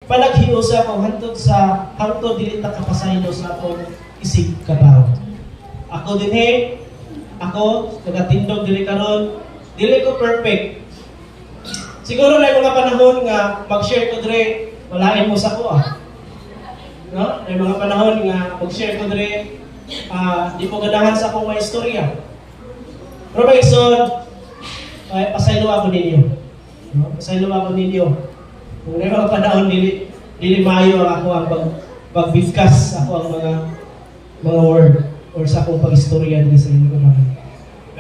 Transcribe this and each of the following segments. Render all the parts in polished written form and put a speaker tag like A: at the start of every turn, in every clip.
A: panaghiusa ko hangtod dili ta kapasaylo sa akong isig katawo. Ako dinhi, ako nagatindog dili karon, dili ko perfect. Siguro na mga panahon nga mag-share ko dire, walain mo sa ko No? May mga panahon nga mag-share ko dire, di ko ganahan sa akong mga istorya. Pero magigson, pasaylo ako ninyo. No? Pasaylo ako ninyo. Kung may mga panahon, dili maayo ang ako ang pagbigkas ako ang mga word or sa akong pag-istorya din sa inyo naman.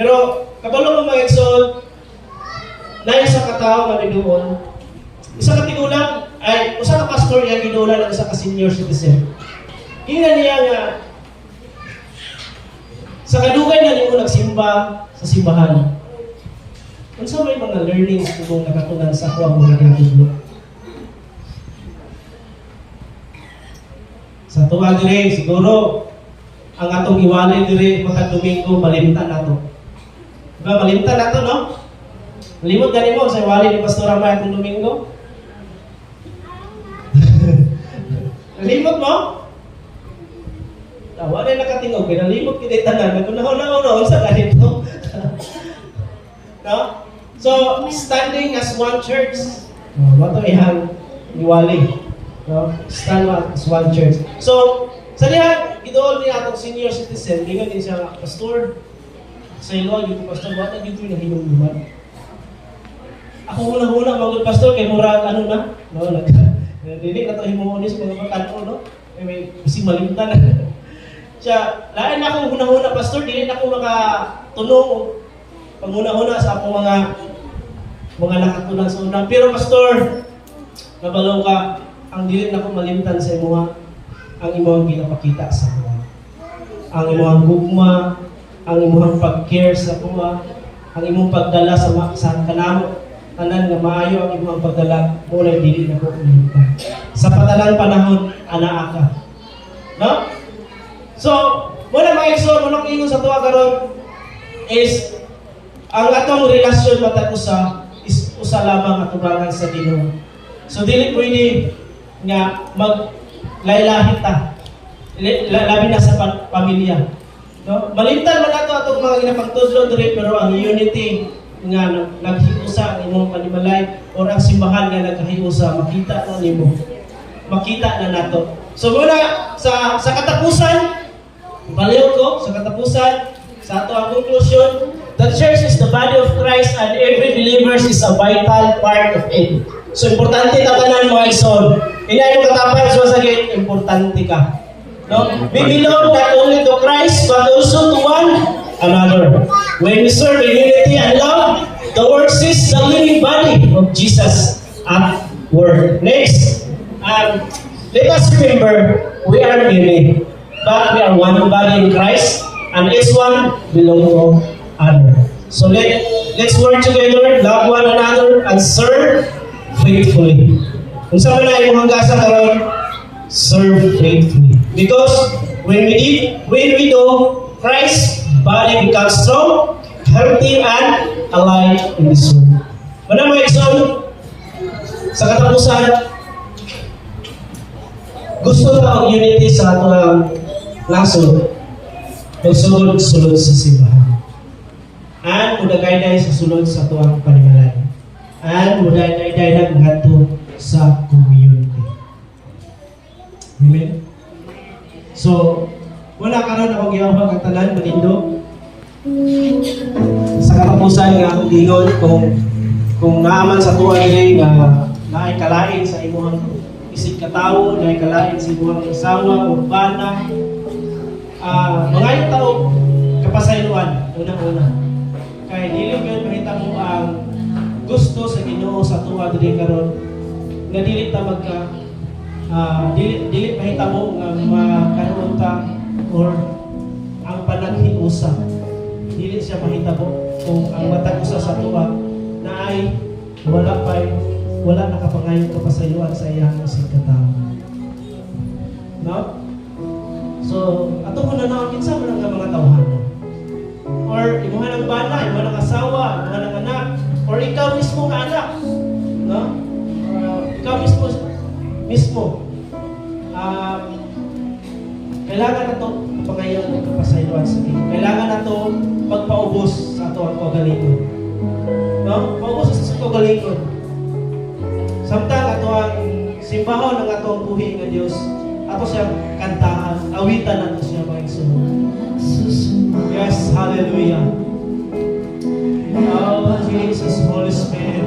A: Pero kabalo ko mga igsoon, na isa ka tao nga nidoon, isa ka tigulang, usa ka pastor nga ginulan ang isa ka senior citizen. Ingnan niya nga sa kadugay na nimo nagsimba sa simbahan. Unsa may mga learnings kung nakatunan sa ako ang mga ginagawa? Sa tuwa dire, siguro, ang atong iwalay dire, mga Domingo, malimtan nato. Diba, malimtan nato, no? Malimot gani mo sa iwalay ni Pastor Amay atong Domingo? Malimot mo? Tawa na nakatingog, pinalimot kita tanan, nagkunahon-ahon sa ganito. No? So, standing as one church, wato ihang iwalay. No? Stand as one church. So, sa lihat, idool niya atong senior citizen, hindi din siya, Pastor, sa ilo, yung Pastor, wala dito yung nahinuman. Ako hula-hula, mga Pastor, kay mura, ano na? No, hindi na ito himuhunis, mga matano, no? May kasi malimtan. Siya, lain na akong huna-huna, Pastor, hindi na ako makatunong pag-huna-huna sa akong mga nakatunan sa unang. Pero, Pastor, nabalaw ka, ang dili na ko malimtan sa imo ang imong ginapakita sa kuha. Ang imong gugma, ang imong pag-care sa kuha, ang imong pagdala sa kanamo, tanan nga maayo ang imong pagdala, mula dili na ko malimtan. Sa patalang panahon, anaa ka. No? So, muna mga igsoon, munang ingon sa tuwa karon is ang atong relasyon matag is usa lamang atubangan sa Ginoo. So dili pwede nga maglaylahit ta. Labi na sa pamilya. No? Malimtan man ato atong mga ginapagtudlo diri, pero ang unity nga naghiusa ang imong panimalay o ang simbahan nga naghiusa, makita na nimo. Makita na nato. So muna sa katapusan, baliw ko sa katapusan sa ato ang conclusion, the church is the body of Christ and every believer is a vital part of it. So importante ta tanan mga igsoon. Inay mo katapad sa sakit, importante ka. No? We belong not only to Christ but also to one another. When we serve in unity and love, the world sees the living body of Jesus at work. Next, let us remember we are many, but we are one body in Christ, and each one belongs to other. So let's work together, love one another, and serve faithfully. Kung saan na yung hanggasan karon, serve faithfully. Because when we do, Christ's body becomes strong, healthy, and alive in this world. Wala mo igsoon, sa katapusan, gusto na ang unity sa ato nasod, magsulod-sulod sa simbahan. And mudagay-day sa sulod sa ato ang panimalay. And mudagay-day na ngadto sa community. Amen? So, wala karon akong gihawak ang tanan, manindo. Sa katapusan nga akong gingon, kung naaman sa tuwa nila nga naay kalain sa imuhang isig katawo, naay kalain sa imuhang asawa, urbana, mga tao kapasayloan, unang-una. Kaya dili kayo makita mo ang gusto sa Ginoo sa tuwa dili karon nga dili ta dili mahitabo nga makaroon ta or ang panaghiusa dili siya mahitabo kung ang matag usa sa tuwa na ay wala nakapangayon kapasayloan sa iyang isig katawo. No? So, ato mo na naon kinsa man ang mga tawhan. Or imuha ng bana, imuha ng asawa, imuha ng anak, or ikaw mismo nga anak. No? Ikaw mismo mismo, kailangan na ito pangayon ng kapasayloan sa Ginoo. Kailangan na ito pagpaubos sa ato ang kagalingon. No? Paubos sa kagalingon. Samtang ato ang simbahon ng ato ang buhi ng Diyos, ato siyang kantahan, awitan nato siya mga igsoon. Yes, hallelujah. Oh, Jesus, Holy Spirit.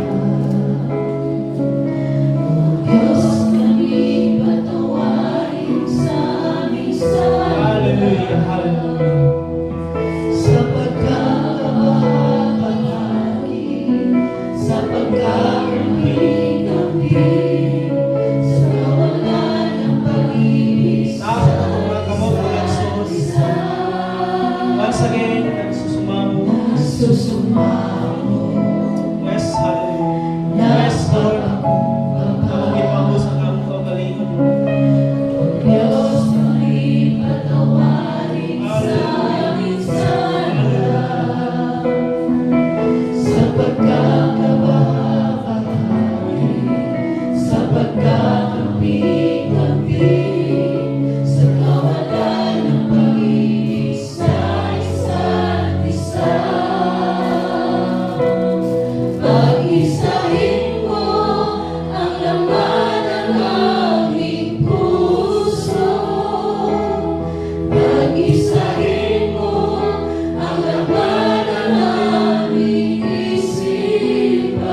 A: Hallelujah, hallelujah.
B: Sa pagkakabahagi, sa pagkakambing-ambing, sa kawalan ng pag-ibig sa isa't isa.
A: Once again, nagsusumamo. Yes, hallelujah. Yes, Lord. Ako ipabos ang among kagalingon.
B: Diyos, kami patawarin sa aming sala. Sa pagkakabahagi, sa pagkakambing-ambing, sa kawalan ng pag-ibig sa isa't isa. Pag-isahin mo ang laman ng aming puso. Pag-isahin mo ang laman ng aming isipan.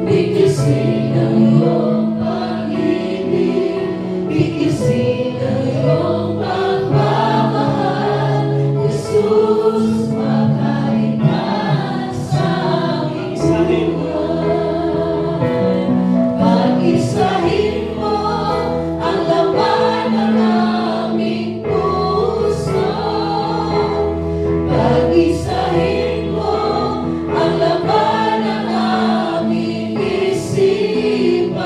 B: Bigkisin ang iyong pag-ibig, bigkisin ang iyong pagmamahal. Jesus, makain ka sa aming buhay. Pag-isahin mo ang laman ng aming puso. Pag-isahin mo ang laman ng aming isipan.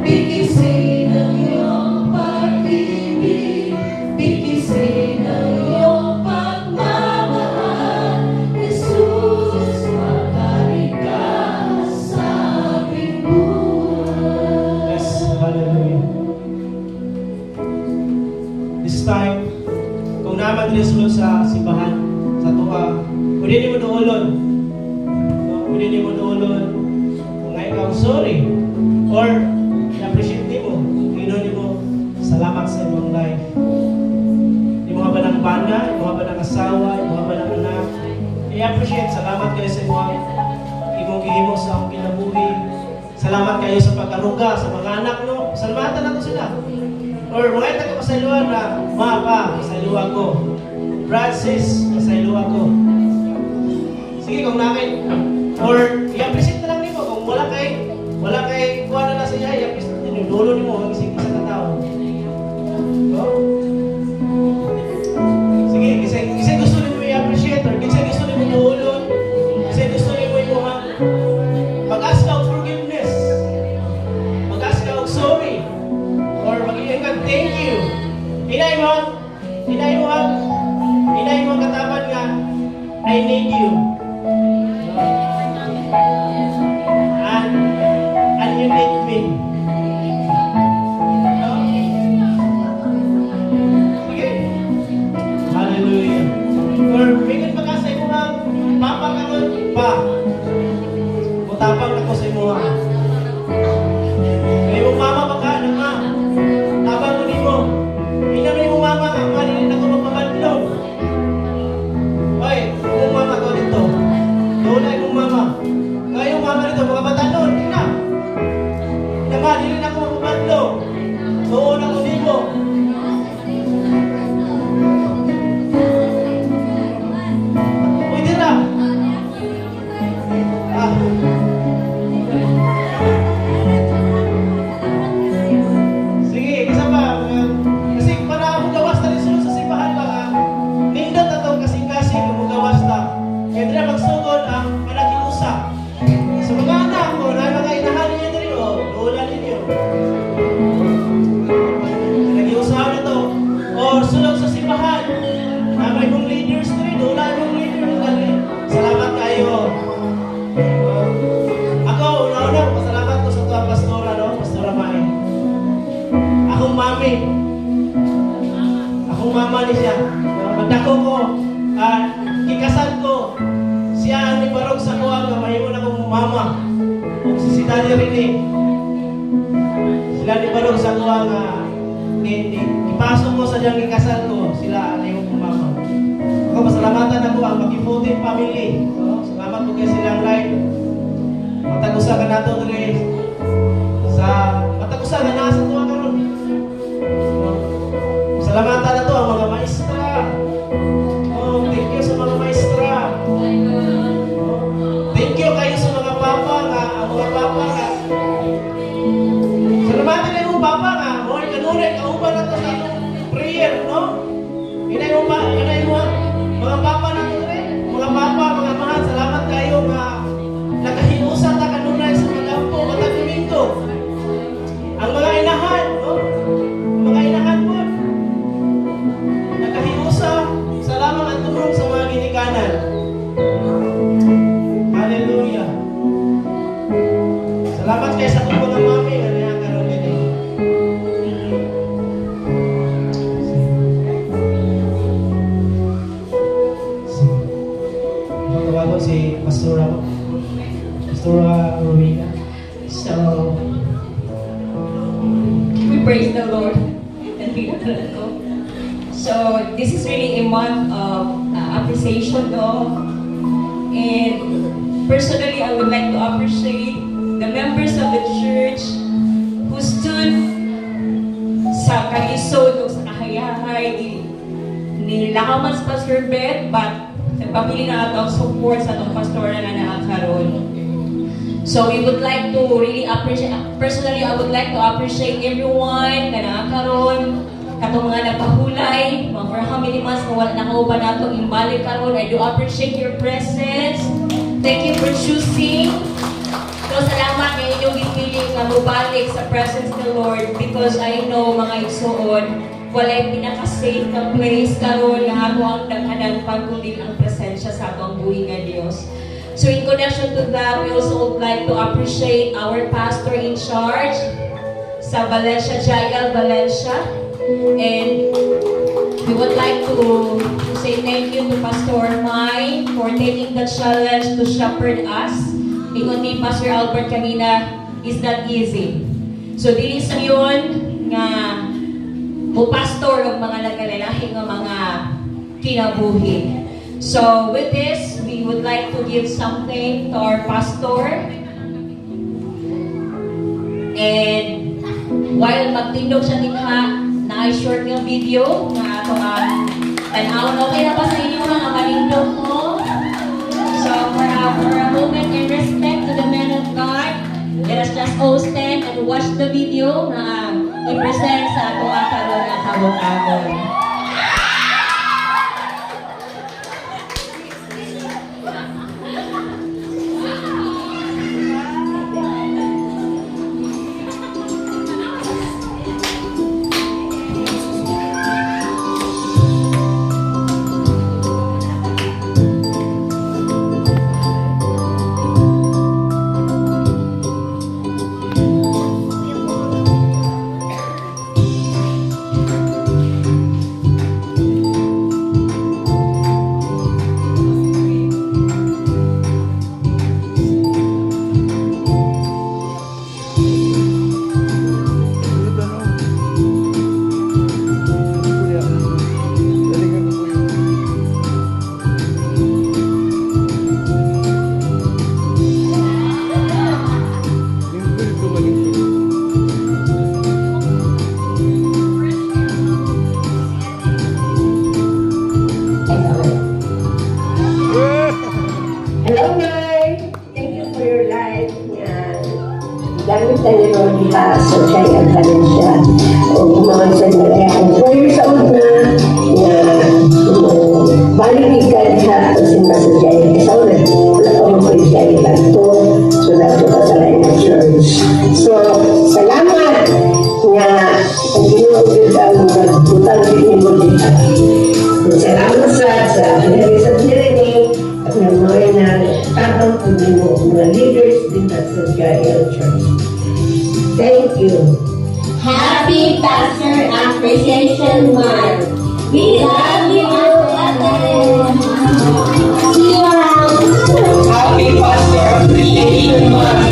B: Bigkisin ang iyong pag-ibig, bigkisin ang iyong pagmamahal. Jesus, makain ka sa aming buhay.
A: Yes, hallelujah. This time, kung naman din sulod sa simbahan, sa tuwa, pwede niyo mo doolon. No? Pwede niyo mo doolon kung nga ikaw sorry or i-appreciate niyo mo. Tingnan niyo mo, salamat sa imong life. Yung mga ba ng bana, yung mga ba ng asawa, yung mga ba ng anak, i-appreciate. Salamat kayo sa imong gihimo sa akong kinabuhi. Salamat kayo sa pag-aruga sa mga anak, no? Salamatan nato sila. Or mga ito pasayluan na, ma, pa, pasayluan ko. Brad, sis, pasayluan ko. Sige, kung namin, or i-appreciate na lang nimo. Kung wala kay kuha na sa iya, i-appreciate nyo. Dulo nimo, mag-isip isa ka tao. No? Sige, kasi gusto nimo i-appreciate, or kasi gusto nimo duulon, kasi gusto nimo imuhang mag-ask ka of forgiveness, mag-ask ka of sorry, or mag-iing ka thank you. Hinay mo ang katapan nga, I need you. mama ni siya. Magdako ko, kikasal ko. Siya ang ibarog sa kuha nga mahimo na kong mama. O si Daddy Rene. Sila ni barog sa kuha nga ipasok ko sa diyang ikasal ko. Sila ang iyong mama. Ako masalamatan ako ang Makifutin family. No? Salamat po kayo silang live. Matagusa ka na ito matagusa ka na sa tuwa karon. Salamatan na to ang mga maestra. Oh, thank you sa mga maestra. Thank you kayo sa mga papa nga, ang mga papa nga. Salamatan na yung papa nga, more kanunay, kauban na to sa prayer, no? Inay mo mga papa na to rin. Mga papa, mga mahal, salamat kayo nga nakahimusa ta kanunay sa mga dampo, matag domingo. Ang mga inahan, no? Mga inahan po. Nakahimusa, salamat at tumulong sa mga ginikanan. Hallelujah. Salamat kayo sa mga mami nga nakaroon din. Tawago si Pastora Rowena.
B: So, we praise the Lord and be grateful. So, this is really a month of appreciation, no? And personally, I would like to appreciate the members of the church who stood sa kalisod o sa kahayahay ni Lakaman sa Pastor Beth, but nagpapili na ito ang support sa itong pastora na nakakaroon. So we would like to really appreciate, personally I would like to appreciate everyone na nakakaroon, katong mga nagpahulay, mga for how many months na wala nakauban nato imbalik karon. I do appreciate your presence. Thank you for choosing. So salamat na inyong ipili nga mubalik sa presence ng Lord, because I know mga igsoon, walay pinaka-safe na place karon nga ato ang daghanan pagkulit ang presensya sa atong buhi nga Dios. So in connection to that, we also would like to appreciate our pastor in charge sa Valencia, Jael Valencia. And we would like to say thank you to Pastor Mai for taking the challenge to shepherd us. Ingon ni Pastor Albert kanina, is not easy. So dili sa yun nga pastor og mga nagkalalahi nga mga kinabuhi. So with this, we would like to give something to our pastor. And while magtindog siya dinha, na-short yung video na ato ang tanawon. Okay na ba sa inyo mga malindog mo? So for a moment in respect to the man of God, let us just all stand and watch the video na i-present sa ato ang karon ang habong-habong.
C: Gamit na nyo diha sa Jael Valencia. O mga sandali akong 4 years old na balik ka diha sa simba sa Jael. Kasi wala ko mo sa Jael ito. So nato ka sa line of church. So salamat nga ang ginuugid ang nagbutang din mo diha. Salamat sa Henry sa Jeremy at ng mga na tabang kung mo mga leaders din sa Jael Church. Thank you.
D: Happy Pastor Appreciation Month. We love you, Ate. See you around.
E: Happy Pastor Appreciation Month!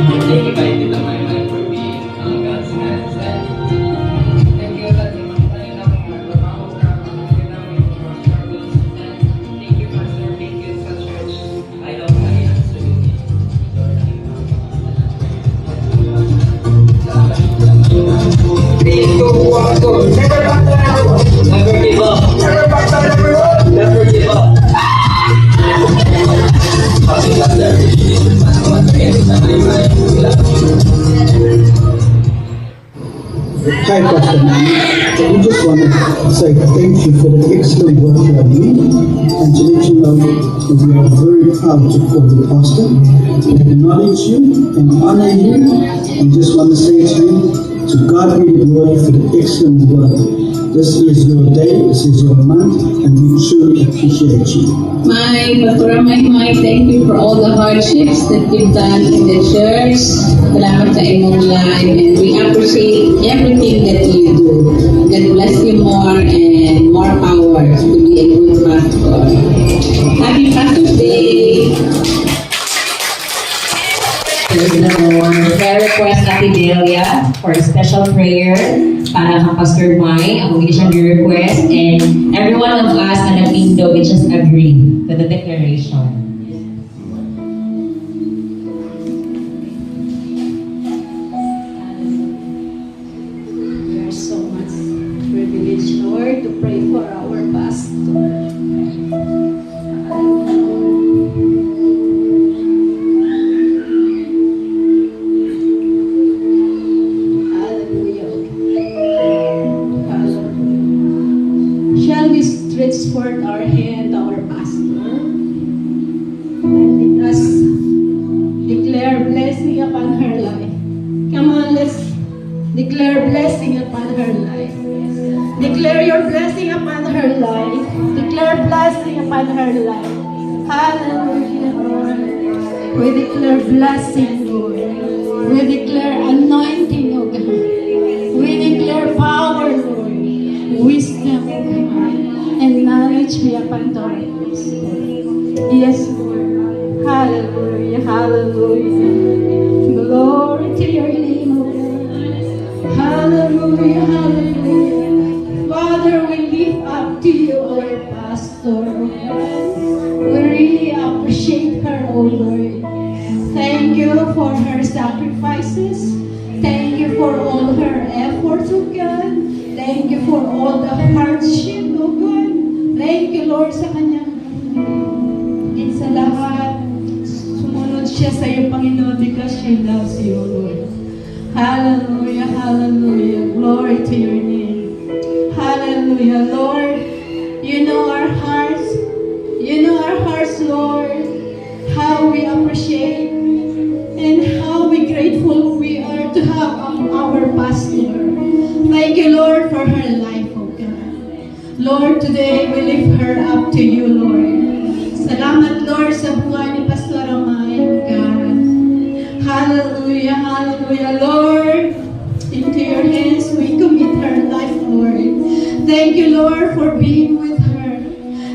E: Thank you kay Tita Maymay for being God's hands. And thank you sa tayo namin trabaho sa pamilya namin, mga struggles. And thank you, Pastor. Thank you sa church. I love you. Absolutely. Three, two, one, go. Never back down. Never give up. Never back down, everyone. Never give up. Happy Pastor Appreciation Month. Once again, Tita Maymay, we love you.
F: Hi, Pastor Manny. We just want to say thank you for the excellent work you are doing, and to let you know that we are very proud to call you Pastor. We acknowledge you and honor you, and just want to say to you, to God be the glory for the excellent work. This is your day, this is your month, and we truly appreciate you.
G: My Pastora Maymay, thank you for all the hardships that you've done in the church. Salamat sa imong life, and we appreciate everything that you do. God bless you more and more power to be a good pastor. Happy Pastor's Day!
B: Praise the Lord. Prayer request Ate Delia for a special prayer para kang Pastor Mai. Ang bigyan siyang request, and everyone of us na nagpindo, we just agree to the declaration.
H: We are so much privileged, Lord, to pray for our pastor. Hallelujah. Hallelujah. Shall we stretch forth our hand to our pastor? And let us declare blessing upon her life. Come on, let's declare blessing upon her life. Declare your blessing upon her life. Declare blessing upon her life. Hallelujah, Lord. We declare blessing, Lord. We declare anointing, O God. We declare power, Lord. Wisdom, O God. And knowledge be upon us. Yes, Lord. Hallelujah, hallelujah. Glory to your name, O God. Hallelujah, hallelujah. Father, we lift up to you our pastor, O God. We really appreciate her, O Lord. Thank you for her sacrifices. Thank you for all her efforts, O God. Thank you for all the hardship, O God. Thank you, Lord, sa kanyang and sa lahat. Sumunod siya sa iyo, Panginoon, because she loves you, Lord. Hallelujah, hallelujah. Glory to your name. Hallelujah, Lord. You know our hearts. You know our hearts, Lord. How we appreciate and how we grateful we are to have our pastor. Thank you, Lord, for her life, oh God. Lord, today we lift her up to you, Lord. Salamat, Lord, sa buhay ni Pastor Amay, oh God. Hallelujah, hallelujah, Lord. Into your hands we commit her life, Lord. Thank you, Lord, for being with her.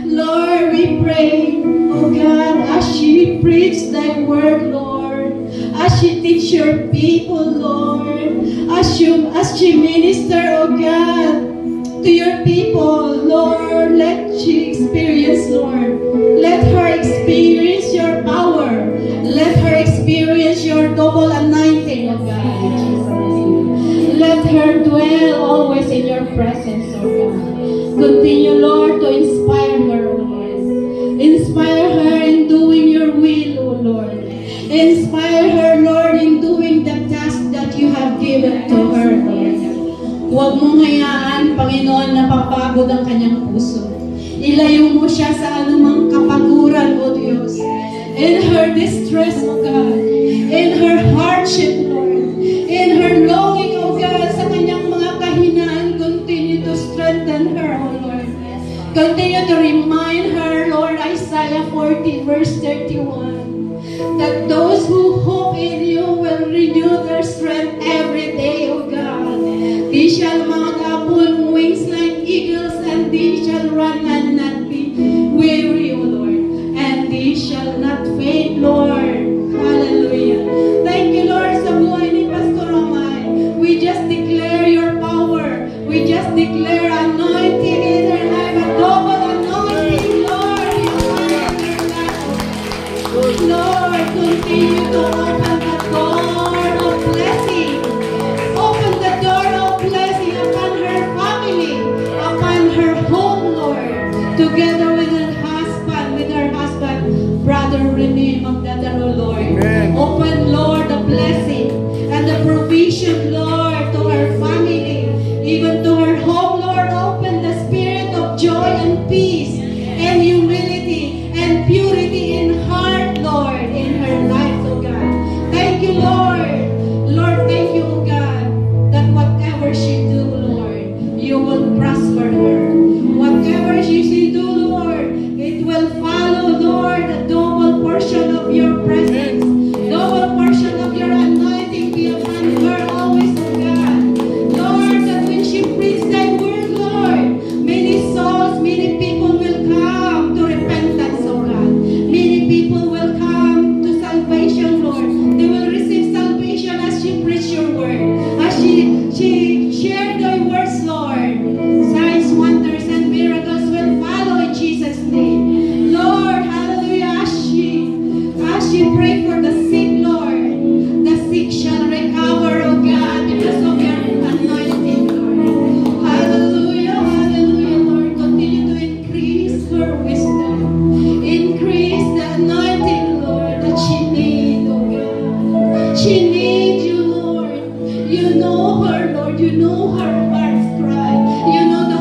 H: Lord, we pray, oh God, as she preach thy word, Lord, as she teach your people, Lord, as she minister, oh God, to your people, Lord, let she experience, Lord. Let her experience your power. Let her experience your double anointing, oh God, in Jesus' name. Let her dwell always in your presence, oh God. Continue, Lord, to inspire her, Lord. Inspire her in doing your will, oh Lord. Inspire her, Lord, in doing the task that you have given to her, Lord. Huwag mong hayaan, Panginoon, na papagod ang kanyang puso. Ilayo mo siya sa anumang kapaguran, O Diyos. In her distress, O God. In her hardship, Lord. In her longing, O God, sa kanyang mga kahinaan, continue to strengthen her, O Lord. Continue to remind her, Lord, Isaiah 40, verse 31, that those who hope in you will renew their strength every day, O God. They shall mount up on wings provision, Lord, to her family, even to her home, Lord. Open the spirit of joy and peace and humility and purity in heart, Lord, in her life, oh God. Thank you, Lord. Lord, thank you, oh God, that whatever she do, Lord, you will prosper her. Whatever she do, Lord, it will follow, Lord, a double portion of your presence, double portion of your anointing be upon her always, oh God. Lord, that when she preaches thy word, Lord, many souls, many people will come to repentance, oh God. Many people will come to salvation, Lord. They will receive salvation as she preach your word, as she shared thy words, Lord. Signs, wonders, and miracles will follow in Jesus' name. Lord, hallelujah, as she pray for the sick, Lord, the sick shall recover, oh God, because of your anointing, Lord. Hallelujah, hallelujah, Lord. Continue to increase her wisdom. Increase the anointing, Lord, that she needs, oh God. She needs you, Lord. You know her, Lord. You know her heart's cry. You know the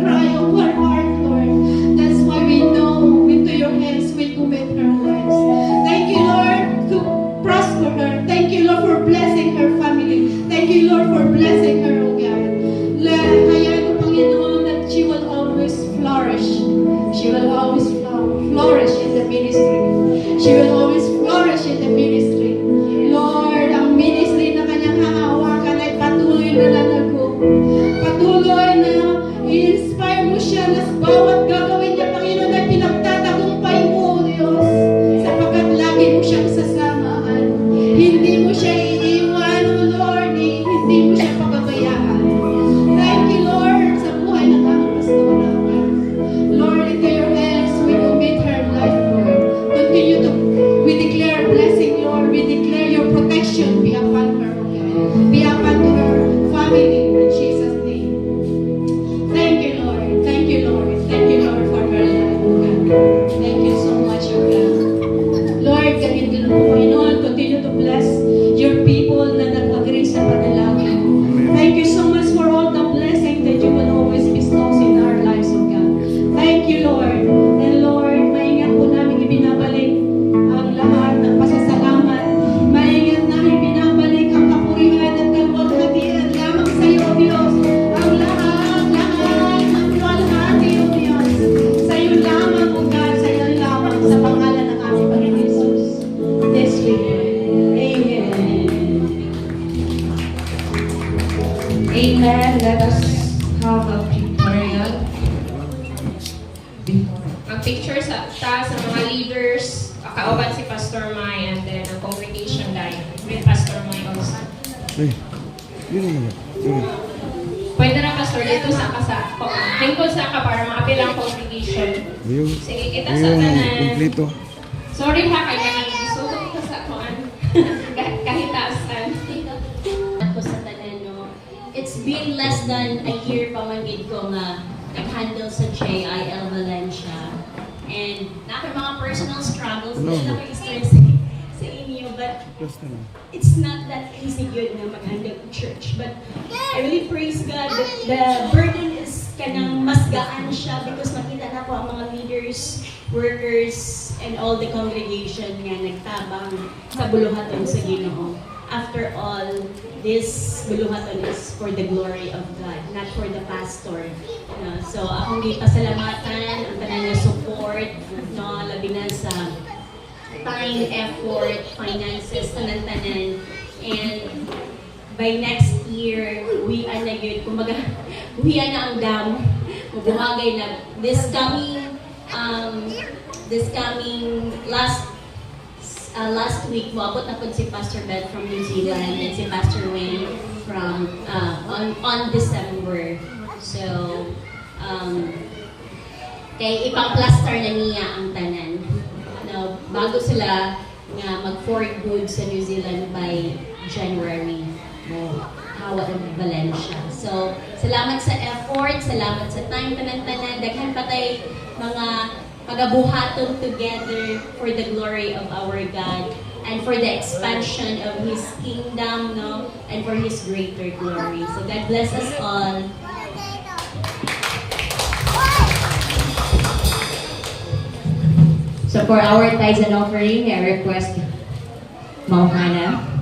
H: cry of her heart, Lord. That's why we know into your hands we commit her lives. Thank you, Lord, to prosper her. Thank you, Lord, for blessing her family. Thank you, Lord, for blessing her, oh God. Hayaan ko, Panginoon, that she will always flourish. She will always flourish in the ministry. She will always flourish in the ministry. Lord, ang ministry na kanyang hahawakan ay patuloy na lalago. Patuloy na i-inspire mo siya na sa bawat gagawin niya, Panginoon, ay pinagtatagumpay mo, Diyos, sapagkat lagi mo siyang sasamaan. Hindi mo siya iiwan, O Lord, hindi mo siya pababayaan. Thank you, Lord, sa buhay ng aming pastora. Lord, into your hands we commit her life, Lord. Continue to, we declare blessing, Lord. We declare your protection be upon her, O God. Be upon her family, in Jesus' name. Thank you, Lord. Thank you, Lord. Thank you, Lord, for her life, O God. Thank you so much, O God. Lord, ganyan din po, Panginoon, continue to bless your people na nag-agree sa panalangin. Thank you so much for all the blessing that you will always bestow in our lives, O God. Thank you, Lord. And Lord, maingat po namin ibinabalik ang lahat ng pasasalamat. Maingat namin binabalik ang kapurihan at kalwalhatian lamang sa iyo, Diyos. Ang lahat ng kalwalhati, O Diyos. Sa iyo lamang, O God, sa iyo lamang, sa pangalan ng aming Panginoon Jesus. Yes, we pray. Amen.
B: Amen. Let us have a pictorial.
I: Mag-picture sa mga leaders, kauban si Pastor Mai, and then ang congregation dahil with Pastor Mai also. Pwede na Pastor dito sa lingkod sa ka para maapil ang congregation. Sige, kita sa tanan. Sorry ha, kaya nag-isugot ka sa kuan. Kahitasan.
D: Ako sa tanan, no. It's been less than a year pa man gid ko nga nag-handle sa JIL Valencia. And na ako mga personal struggles na naka-experience sa inyo, but it's not that easy good na mag-handle ng church. But I really praise God that the burden is kanang mas gaan siya because makita na ko ang mga leaders, workers, and all the congregation nga nagtabang sa buluhaton sa Ginoo. After all, this buluhaton is for the glory of God, not for the pastor. No? So akong gipasalamatan ang tanan nga support, no, labi na sa time, effort, finances, tanan-tanan. And by next year, uwian na yun. Kumbaga, uwian na ang dam. Mabuhagay na. This coming last week, moabot na po si Pastor Beth from New Zealand and si Pastor Wayne from on December. So, kay ipang-plaster na niya ang tanan. No, bago sila nga mag-for good sa New Zealand by January. Hawa ng Valencia. So, salamat sa effort, salamat sa time, tanan-tanan. Daghan pa tayo mga pagabuhaton together for the glory of our God. and for the expansion of His kingdom, no, and for His greater glory. So God bless us all. So for our tithes and offering, I request Ma'am Hannah.